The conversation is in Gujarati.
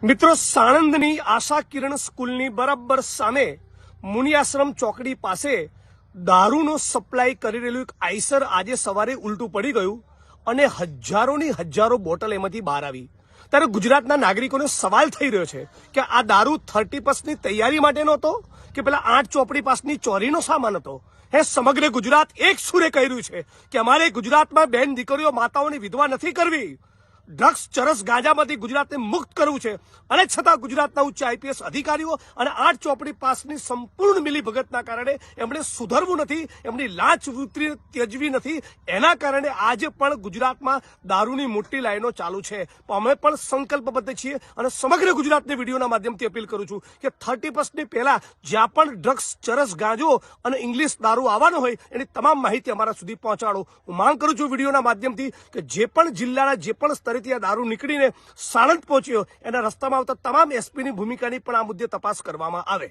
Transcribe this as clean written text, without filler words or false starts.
મિત્રો, સાણંદની આશા કિરણ સ્કૂલની બરાબર સામે મુનિયાશ્રમ ચોકડી પાસે દારૂનો સપ્લાય કરી રહેલું એક આઈસર આજે સવારે ઉલટું પડી ગયું અને હજારોની હજારો બોટલ એમાંથી બહાર આવી। ત્યારે ગુજરાતના નાગરિકોને સવાલ થઈ રહ્યો છે કે આ દારૂ 30+ તૈયારી માટેનો હતો કે પેલા 8 ચોપડી પાસની ચોરીનો સામાન હતો। સમગ્ર ગુજરાત એક સુરે કહી રહ્યું છે કે અમારે ગુજરાતમાં બહેન દીકરીઓ માતાઓની વિધવા નથી કરવી, ડ્રગ્સ ચરસ ગાંજામાંથી ગુજરાતને મુક્ત કરવું છે। અને છતાં ગુજરાતના ઉચ્ચ આઈપીએસ અધિકારીઓ અને 8 ચોપડી પાસની સંપૂર્ણ મિલીભગતના કારણે એમણે સુધરવું નથી, એમની લાંચ વૃત્તિ ત્યજવી નથી। એના કારણે આજે પણ ગુજરાતમાં દારૂની મોટી લાઈનો ચાલુ છે। અમે પણ સંકલ્પબદ્ધ છીએ અને સમગ્ર ગુજરાતને વિડીયોના માધ્યમથી અપીલ કરું છું કે 30+ પહેલા જ્યાં પણ ડ્રગ્સ ચરસ ગાંજો અને ઇંગ્લિશ દારૂ આવવાનો હોય એની તમામ માહિતી અમારા સુધી પહોંચાડો। હું માંગ કરું છું વિડીયોના માધ્યમથી કે જે પણ જિલ્લાના જે પણ સ્તરે આ દારૂ નીકળીને સાણંદ પહોંચ્યો એના રસ્તામાં આવતા તમામ એસપીની ભૂમિકાની પણ આ મુદ્દે તપાસ કરવામાં આવે।